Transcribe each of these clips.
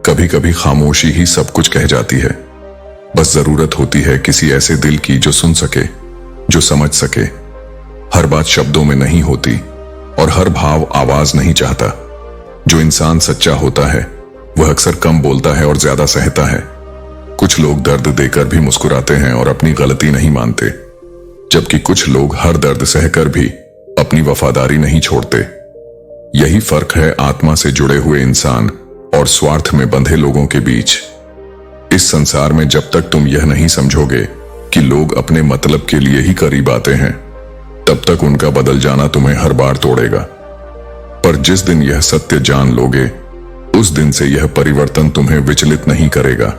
कभी कभी खामोशी ही सब कुछ कह जाती है। बस जरूरत होती है किसी ऐसे दिल की जो सुन सके, जो समझ सके। हर बात शब्दों में नहीं होती और हर भाव आवाज नहीं चाहता। जो इंसान सच्चा होता है वह अक्सर कम बोलता है और ज्यादा सहता है। कुछ लोग दर्द देकर भी मुस्कुराते हैं और अपनी गलती नहीं मानते, जबकि कुछ लोग हर दर्द सहकर भी अपनी वफादारी नहीं छोड़ते। यही फर्क है आत्मा से जुड़े हुए इंसान और स्वार्थ में बंधे लोगों के बीच। इस संसार में जब तक तुम यह नहीं समझोगे कि लोग अपने मतलब के लिए ही करीब आते हैं, तब तक उनका बदल जाना तुम्हें हर बार तोड़ेगा। पर जिस दिन यह सत्य जान लोगे, उस दिन से यह परिवर्तन तुम्हें विचलित नहीं करेगा।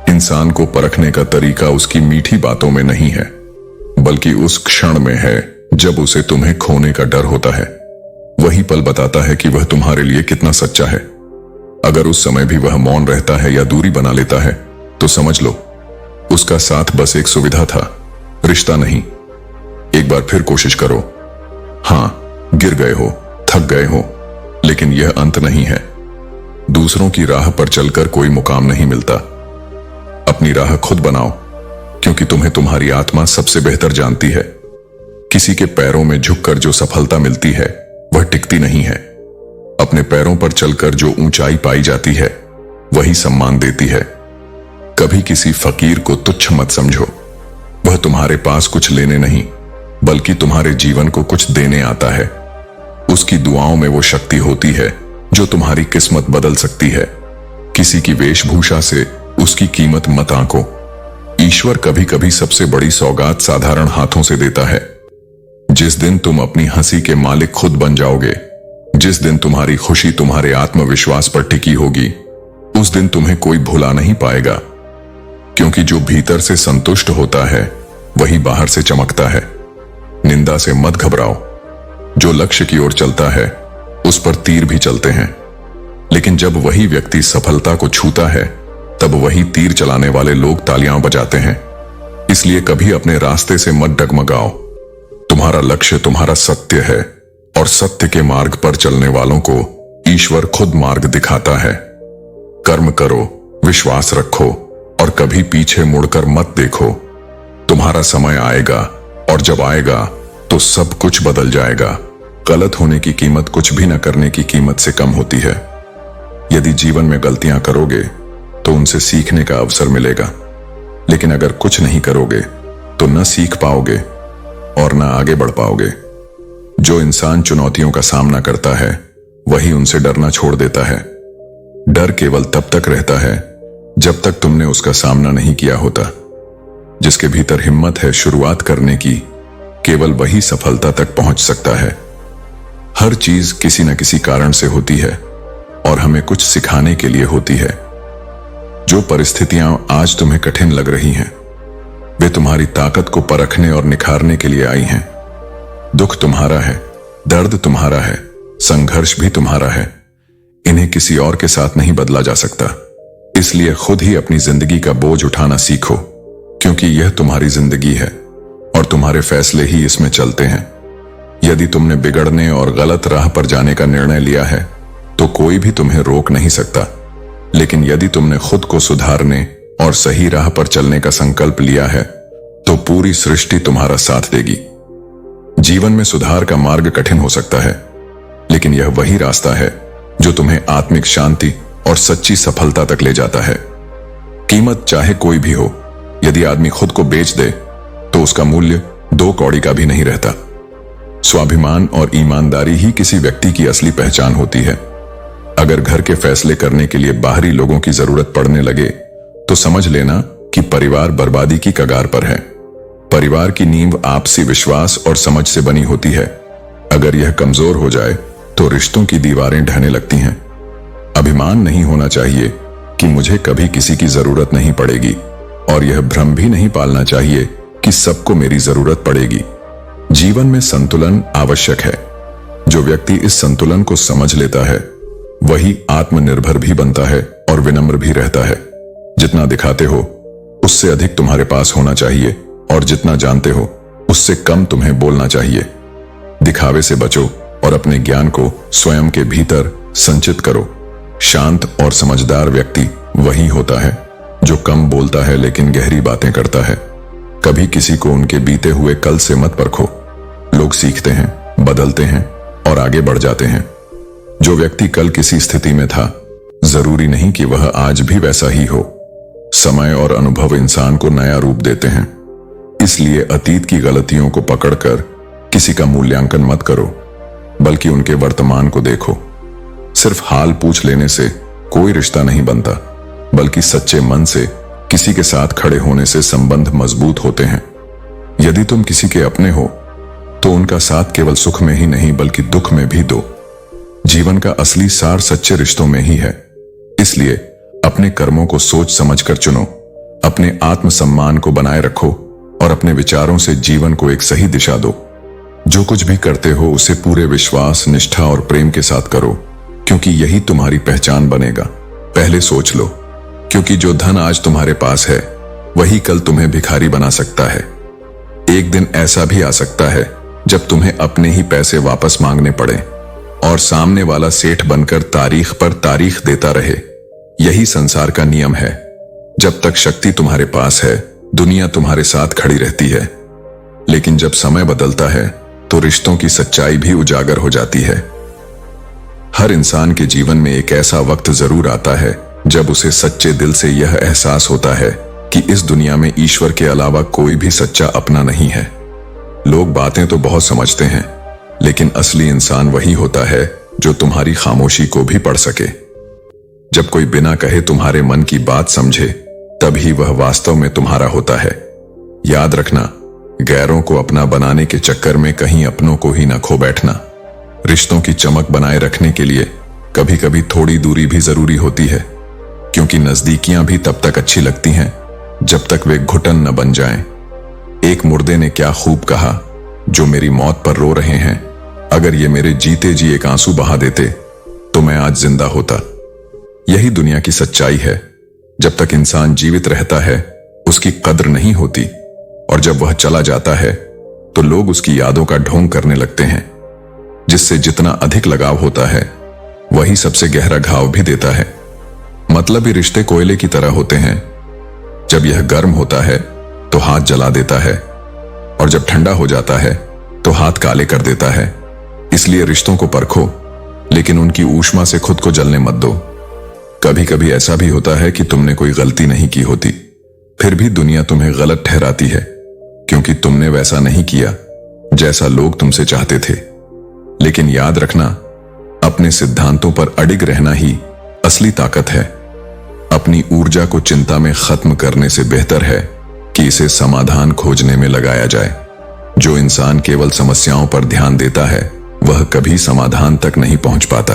इंसान को परखने का तरीका उसकी मीठी बातों में नहीं है, बल्कि उस क्षण में है जब उसे तुम्हें खोने का डर होता है। वही पल बताता है कि वह तुम्हारे लिए कितना सच्चा है। अगर उस समय भी वह मौन रहता है या दूरी बना लेता है, तो समझ लो उसका साथ बस एक सुविधा था, रिश्ता नहीं। एक बार फिर कोशिश करो। हां, गिर गए हो, थक गए हो, लेकिन यह अंत नहीं है। दूसरों की राह पर चलकर कोई मुकाम नहीं मिलता। अपनी राह खुद बनाओ, क्योंकि तुम्हें तुम्हारी आत्मा सबसे बेहतर जानती है। किसी के पैरों में झुककर जो सफलता मिलती है वह टिकती नहीं है। अपने पैरों पर चलकर जो ऊंचाई पाई जाती है वही सम्मान देती है। कभी किसी फकीर को तुच्छ मत समझो। वह तुम्हारे पास कुछ लेने नहीं, बल्कि तुम्हारे जीवन को कुछ देने आता है। उसकी दुआओं में वो शक्ति होती है जो तुम्हारी किस्मत बदल सकती है। किसी की वेशभूषा से उसकी कीमत मत आंको। ईश्वर कभी कभी सबसे बड़ी सौगात साधारण हाथों से देता है। जिस दिन तुम अपनी हंसी के मालिक खुद बन जाओगे, जिस दिन तुम्हारी खुशी तुम्हारे आत्मविश्वास पर टिकी होगी, उस दिन तुम्हें कोई भुला नहीं पाएगा। क्योंकि जो भीतर से संतुष्ट होता है वही बाहर से चमकता है। निंदा से मत घबराओ। जो लक्ष्य की ओर चलता है उस पर तीर भी चलते हैं, लेकिन जब वही व्यक्ति सफलता को छूता है, तब वही तीर चलाने वाले लोग तालियां बजाते हैं। इसलिए कभी अपने रास्ते से मत डगमगाओ। तुम्हारा लक्ष्य तुम्हारा सत्य है, और सत्य के मार्ग पर चलने वालों को ईश्वर खुद मार्ग दिखाता है। कर्म करो, विश्वास रखो और कभी पीछे मुड़कर मत देखो। तुम्हारा समय आएगा, और जब आएगा तो सब कुछ बदल जाएगा। गलत होने की कीमत कुछ भी न करने की कीमत से कम होती है। यदि जीवन में गलतियां करोगे तो उनसे सीखने का अवसर मिलेगा, लेकिन अगर कुछ नहीं करोगे तो न सीख पाओगे और न आगे बढ़ पाओगे। जो इंसान चुनौतियों का सामना करता है वही उनसे डरना छोड़ देता है। डर केवल तब तक रहता है जब तक तुमने उसका सामना नहीं किया होता। जिसके भीतर हिम्मत है शुरुआत करने की, केवल वही सफलता तक पहुंच सकता है। हर चीज किसी न किसी कारण से होती है और हमें कुछ सिखाने के लिए होती है। जो परिस्थितियां आज तुम्हें कठिन लग रही हैं, वे तुम्हारी ताकत को परखने और निखारने के लिए आई हैं। दुख तुम्हारा है, दर्द तुम्हारा है, संघर्ष भी तुम्हारा है। इन्हें किसी और के साथ नहीं बदला जा सकता। इसलिए खुद ही अपनी जिंदगी का बोझ उठाना सीखो, क्योंकि यह तुम्हारी जिंदगी है और तुम्हारे फैसले ही इसमें चलते हैं। यदि तुमने बिगड़ने और गलत राह पर जाने का निर्णय लिया है तो कोई भी तुम्हें रोक नहीं सकता। लेकिन यदि तुमने खुद को सुधारने और सही राह पर चलने का संकल्प लिया है तो पूरी सृष्टि तुम्हारा साथ देगी। जीवन में सुधार का मार्ग कठिन हो सकता है, लेकिन यह वही रास्ता है जो तुम्हें आत्मिक शांति और सच्ची सफलता तक ले जाता है। कीमत चाहे कोई भी हो, यदि आदमी खुद को बेच दे तो उसका मूल्य 2 कौड़ी का भी नहीं रहता। स्वाभिमान और ईमानदारी ही किसी व्यक्ति की असली पहचान होती है। अगर घर के फैसले करने के लिए बाहरी लोगों की जरूरत पड़ने लगे तो समझ लेना कि परिवार बर्बादी की कगार पर है। परिवार की नींव आपसी विश्वास और समझ से बनी होती है। अगर यह कमजोर हो जाए तो रिश्तों की दीवारें ढहने लगती हैं। अभिमान नहीं होना चाहिए कि मुझे कभी किसी की जरूरत नहीं पड़ेगी, और यह भ्रम भी नहीं पालना चाहिए कि सबको मेरी जरूरत पड़ेगी। जीवन में संतुलन आवश्यक है। जो व्यक्ति इस संतुलन को समझ लेता है वही आत्मनिर्भर भी बनता है और विनम्र भी रहता है। जितना दिखाते हो उससे अधिक तुम्हारे पास होना चाहिए, और जितना जानते हो उससे कम तुम्हें बोलना चाहिए। दिखावे से बचो और अपने ज्ञान को स्वयं के भीतर संचित करो। शांत और समझदार व्यक्ति वही होता है जो कम बोलता है लेकिन गहरी बातें करता है। कभी किसी को उनके बीते हुए कल से मत परखो। लोग सीखते हैं, बदलते हैं और आगे बढ़ जाते हैं। जो व्यक्ति कल किसी स्थिति में था, जरूरी नहीं कि वह आज भी वैसा ही हो। समय और अनुभव इंसान को नया रूप देते हैं। इसलिए अतीत की गलतियों को पकड़कर किसी का मूल्यांकन मत करो, बल्कि उनके वर्तमान को देखो। सिर्फ हाल पूछ लेने से कोई रिश्ता नहीं बनता, बल्कि सच्चे मन से किसी के साथ खड़े होने से संबंध मजबूत होते हैं। यदि तुम किसी के अपने हो तो उनका साथ केवल सुख में ही नहीं बल्कि दुख में भी दो। जीवन का असली सार सच्चे रिश्तों में ही है। इसलिए अपने कर्मों को सोच समझकर चुनो, अपने आत्मसम्मान को बनाए रखो और अपने विचारों से जीवन को एक सही दिशा दो। जो कुछ भी करते हो उसे पूरे विश्वास, निष्ठा और प्रेम के साथ करो, क्योंकि यही तुम्हारी पहचान बनेगा। पहले सोच लो, क्योंकि जो धन आज तुम्हारे पास है वही कल तुम्हें भिखारी बना सकता है। एक दिन ऐसा भी आ सकता है जब तुम्हें अपने ही पैसे वापस मांगने पड़े और सामने वाला सेठ बनकर तारीख पर तारीख देता रहे। यही संसार का नियम है। जब तक शक्ति तुम्हारे पास है, दुनिया तुम्हारे साथ खड़ी रहती है। लेकिन जब समय बदलता है तो रिश्तों की सच्चाई भी उजागर हो जाती है। हर इंसान के जीवन में एक ऐसा वक्त जरूर आता है जब उसे सच्चे दिल से यह एहसास होता है कि इस दुनिया में ईश्वर के अलावा कोई भी सच्चा अपना नहीं है। लोग बातें तो बहुत समझते हैं, लेकिन असली इंसान वही होता है जो तुम्हारी खामोशी को भी पढ़ सके। जब कोई बिना कहे तुम्हारे मन की बात समझे, तभी वह वास्तव में तुम्हारा होता है। याद रखना, गैरों को अपना बनाने के चक्कर में कहीं अपनों को ही न खो बैठना। रिश्तों की चमक बनाए रखने के लिए कभी कभी थोड़ी दूरी भी जरूरी होती है, क्योंकि नजदीकियां भी तब तक अच्छी लगती हैं जब तक वे घुटन न बन जाएं। एक मुर्दे ने क्या खूब कहा, जो मेरी मौत पर रो रहे हैं, अगर ये मेरे जीते जी एक आंसू बहा देते तो मैं आज जिंदा होता। यही दुनिया की सच्चाई है। जब तक इंसान जीवित रहता है उसकी कद्र नहीं होती, और जब वह चला जाता है तो लोग उसकी यादों का ढोंग करने लगते हैं। जिससे जितना अधिक लगाव होता है वही सबसे गहरा घाव भी देता है। मतलबी रिश्ते कोयले की तरह होते हैं। जब यह गर्म होता है तो हाथ जला देता है, और जब ठंडा हो जाता है तो हाथ काले कर देता है। इसलिए रिश्तों को परखो, लेकिन उनकी ऊष्मा से खुद को जलने मत दो। कभी कभी ऐसा भी होता है कि तुमने कोई गलती नहीं की होती, फिर भी दुनिया तुम्हें गलत ठहराती है, क्योंकि तुमने वैसा नहीं किया जैसा लोग तुमसे चाहते थे। लेकिन याद रखना, अपने सिद्धांतों पर अडिग रहना ही असली ताकत है। अपनी ऊर्जा को चिंता में खत्म करने से बेहतर है कि इसे समाधान खोजने में लगाया जाए। जो इंसान केवल समस्याओं पर ध्यान देता है वह कभी समाधान तक नहीं पहुंच पाता।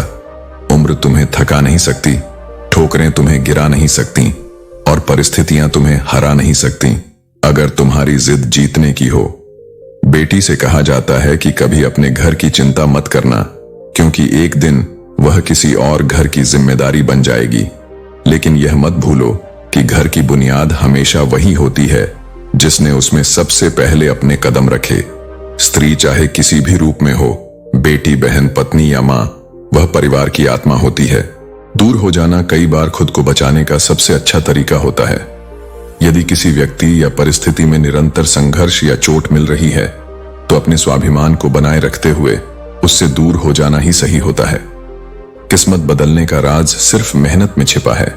उम्र तुम्हें थका नहीं सकती, ठोकरें तुम्हें गिरा नहीं सकती, और परिस्थितियां तुम्हें हरा नहीं सकती अगर तुम्हारी जिद जीतने की हो। बेटी से कहा जाता है कि कभी अपने घर की चिंता मत करना, क्योंकि एक दिन वह किसी और घर की जिम्मेदारी बन जाएगी। लेकिन यह मत भूलो कि घर की बुनियाद हमेशा वही होती है जिसने उसमें सबसे पहले अपने कदम रखे। स्त्री चाहे किसी भी रूप में हो, बेटी, बहन, पत्नी या मां, वह परिवार की आत्मा होती है। दूर हो जाना कई बार खुद को बचाने का सबसे अच्छा तरीका होता है। यदि किसी व्यक्ति या परिस्थिति में निरंतर संघर्ष या चोट मिल रही है तो अपने स्वाभिमान को बनाए रखते हुए उससे दूर हो जाना ही सही होता है। किस्मत बदलने का राज सिर्फ मेहनत में छिपा है।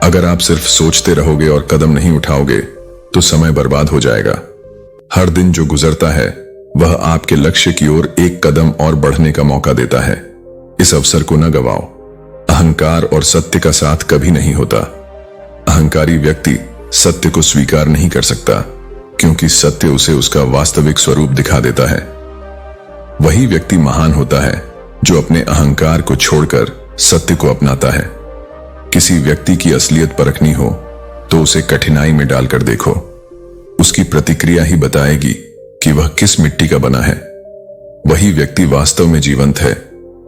अगर आप सिर्फ सोचते रहोगे और कदम नहीं उठाओगे तो समय बर्बाद हो जाएगा। हर दिन जो गुजरता है वह आपके लक्ष्य की ओर एक कदम और बढ़ने का मौका देता है। इस अवसर को न गवाओ। अहंकार और सत्य का साथ कभी नहीं होता। अहंकारी व्यक्ति सत्य को स्वीकार नहीं कर सकता, क्योंकि सत्य उसे उसका वास्तविक स्वरूप दिखा देता है। वही व्यक्ति महान होता है जो अपने अहंकार को छोड़कर सत्य को अपनाता है। किसी व्यक्ति की असलियत परखनी हो तो उसे कठिनाई में डालकर देखो। उसकी प्रतिक्रिया ही बताएगी कि वह किस मिट्टी का बना है। वही व्यक्ति वास्तव में जीवंत है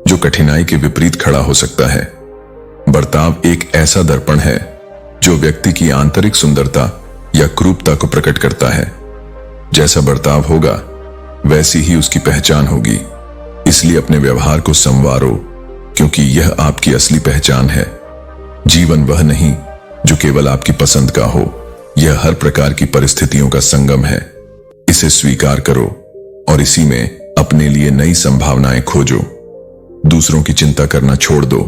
जो कठिनाई के विपरीत खड़ा हो सकता है। बर्ताव एक ऐसा दर्पण है जो व्यक्ति की आंतरिक सुंदरता या क्रूरता को प्रकट करता है। जैसा बर्ताव होगा वैसी ही उसकी पहचान होगी। इसलिए अपने व्यवहार को संवारो, क्योंकि यह आपकी असली पहचान है। जीवन वह नहीं जो केवल आपकी पसंद का हो, यह हर प्रकार की परिस्थितियों का संगम है। इसे स्वीकार करो और इसी में अपने लिए नई संभावनाएं खोजो। दूसरों की चिंता करना छोड़ दो,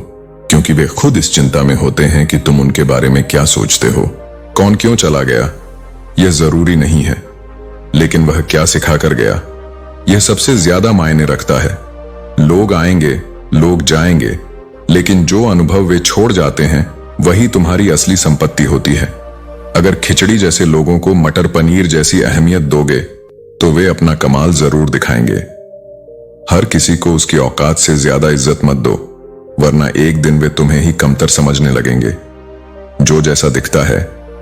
क्योंकि वे खुद इस चिंता में होते हैं कि तुम उनके बारे में क्या सोचते हो। कौन क्यों चला गया यह जरूरी नहीं है, लेकिन वह क्या सिखा कर गया यह सबसे ज्यादा मायने रखता है। लोग आएंगे, लोग जाएंगे, लेकिन जो अनुभव वे छोड़ जाते हैं वही तुम्हारी असली संपत्ति होती है। अगर खिचड़ी जैसे लोगों को मटर पनीर जैसी अहमियत दोगे तो वे अपना कमाल जरूर दिखाएंगे। हर किसी को उसकी औकात से ज्यादा इज्जत मत दो, वरना एक दिन वे तुम्हें ही कमतर समझने लगेंगे। जो जैसा दिखता है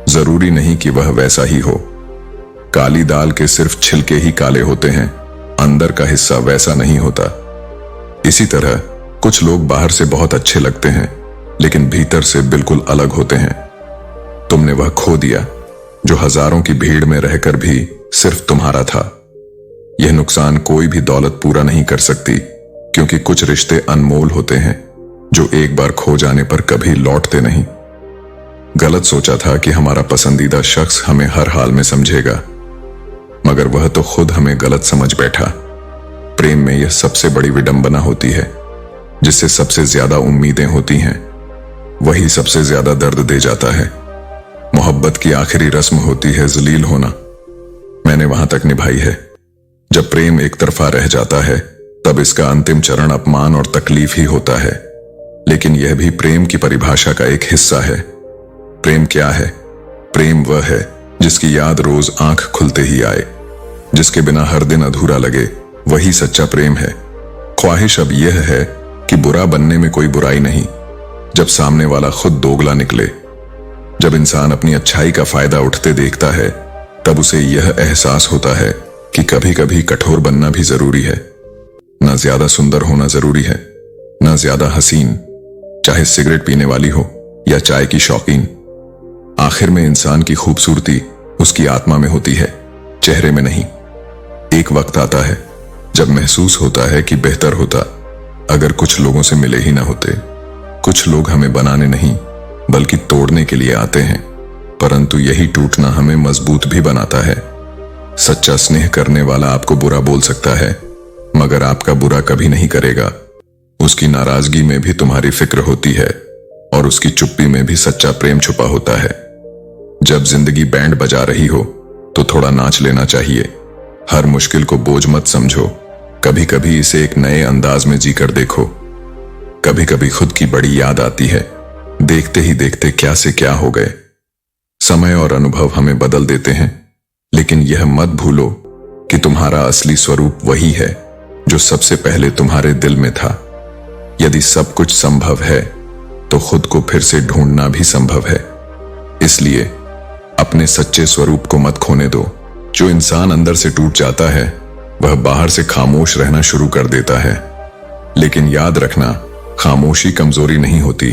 जरूरी नहीं कि वह वैसा ही हो। काली दाल के सिर्फ छिलके ही काले होते हैं, अंदर का हिस्सा वैसा नहीं होता। इसी तरह कुछ लोग बाहर से बहुत अच्छे लगते हैं, लेकिन भीतर से बिल्कुल अलग होते हैं। तुमने वह खो दिया जो हजारों की भीड़ में रहकर भी सिर्फ तुम्हारा था। यह नुकसान कोई भी दौलत पूरा नहीं कर सकती, क्योंकि कुछ रिश्ते अनमोल होते हैं जो एक बार खो जाने पर कभी लौटते नहीं। गलत सोचा था कि हमारा पसंदीदा शख्स हमें हर हाल में समझेगा, मगर वह तो खुद हमें गलत समझ बैठा। प्रेम में यह सबसे बड़ी विडंबना होती है। जिससे सबसे ज्यादा उम्मीदें होती हैं वही सबसे ज्यादा दर्द दे जाता है। मोहब्बत की आखिरी रस्म होती है जलील होना। मैंने वहां तक निभाई है। जब प्रेम एक तरफा रह जाता है तब इसका अंतिम चरण अपमान और तकलीफ ही होता है, लेकिन यह भी प्रेम की परिभाषा का एक हिस्सा है। प्रेम क्या है? प्रेम वह है जिसकी याद रोज आंख खुलते ही आए, जिसके बिना हर दिन अधूरा लगे, वही सच्चा प्रेम है। ख्वाहिश अब यह है कि बुरा बनने में कोई बुराई नहीं, जब सामने वाला खुद दोगला निकले। जब इंसान अपनी अच्छाई का फायदा उठते देखता है तब उसे यह एहसास होता है कि कभी कभी कठोर बनना भी जरूरी है। ना ज्यादा सुंदर होना जरूरी है, ना ज्यादा हसीन, चाहे सिगरेट पीने वाली हो या चाय की शौकीन। आखिर में इंसान की खूबसूरती उसकी आत्मा में होती है, चेहरे में नहीं। एक वक्त आता है जब महसूस होता है कि बेहतर होता अगर कुछ लोगों से मिले ही ना होते। कुछ लोग हमें बनाने नहीं बल्कि तोड़ने के लिए आते हैं, परंतु यही टूटना हमें मजबूत भी बनाता है। सच्चा स्नेह करने वाला आपको बुरा बोल सकता है, मगर आपका बुरा कभी नहीं करेगा। उसकी नाराजगी में भी तुम्हारी फिक्र होती है और उसकी चुप्पी में भी सच्चा प्रेम छुपा होता है। जब जिंदगी बैंड बजा रही हो तो थोड़ा नाच लेना चाहिए। हर मुश्किल को बोझ मत समझो, कभी कभी इसे एक नए अंदाज में जीकर देखो। कभी कभी खुद की बड़ी याद आती है, देखते ही देखते क्या से क्या हो गए। समय और अनुभव हमें बदल देते हैं, लेकिन यह मत भूलो कि तुम्हारा असली स्वरूप वही है जो सबसे पहले तुम्हारे दिल में था। यदि सब कुछ संभव है तो खुद को फिर से ढूंढना भी संभव है। इसलिए अपने सच्चे स्वरूप को मत खोने दो। जो इंसान अंदर से टूट जाता है वह बाहर से खामोश रहना शुरू कर देता है, लेकिन याद रखना, खामोशी कमजोरी नहीं होती,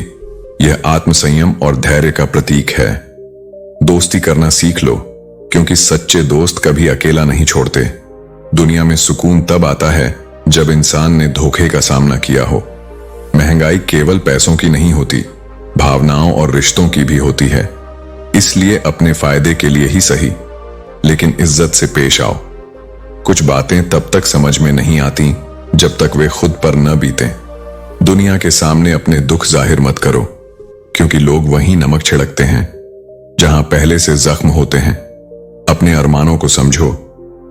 यह आत्मसंयम और धैर्य का प्रतीक है। दोस्ती करना सीख लो, क्योंकि सच्चे दोस्त कभी अकेला नहीं छोड़ते। दुनिया में सुकून तब आता है जब इंसान ने धोखे का सामना किया हो। महंगाई केवल पैसों की नहीं होती, भावनाओं और रिश्तों की भी होती है। इसलिए अपने फायदे के लिए ही सही, लेकिन इज्जत से पेश आओ। कुछ बातें तब तक समझ में नहीं आती जब तक वे खुद पर न बीतें। दुनिया के सामने अपने दुख जाहिर मत करो, क्योंकि लोग वहीं नमक छिड़कते हैं जहां पहले से जख्म होते हैं। अपने अरमानों को समझो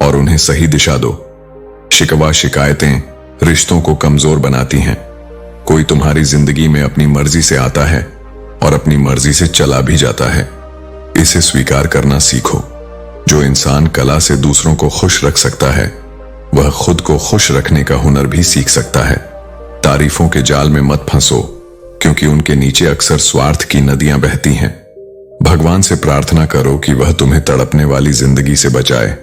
और उन्हें सही दिशा दो। शिकवा शिकायतें रिश्तों को कमजोर बनाती हैं। कोई तुम्हारी जिंदगी में अपनी मर्जी से आता है और अपनी मर्जी से चला भी जाता है। इसे स्वीकार करना सीखो। जो इंसान कला से दूसरों को खुश रख सकता है वह खुद को खुश रखने का हुनर भी सीख सकता है। तारीफों के जाल में मत फंसो, क्योंकि उनके नीचे अक्सर स्वार्थ की नदियां बहती हैं। भगवान से प्रार्थना करो कि वह तुम्हें तड़पने वाली जिंदगी से बचाए,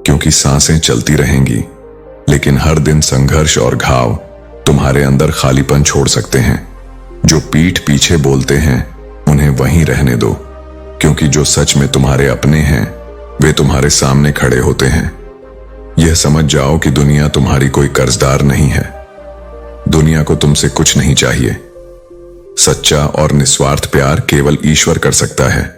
क्योंकि सांसें चलती रहेंगी, लेकिन हर दिन संघर्ष और घाव तुम्हारे अंदर खालीपन छोड़ सकते हैं। जो पीठ पीछे बोलते हैं उन्हें वहीं रहने दो, क्योंकि जो सच में तुम्हारे अपने हैं वे तुम्हारे सामने खड़े होते हैं। यह समझ जाओ कि दुनिया तुम्हारी कोई कर्जदार नहीं है। दुनिया को तुमसे कुछ नहीं चाहिए। सच्चा और निस्वार्थ प्यार केवल ईश्वर कर सकता है।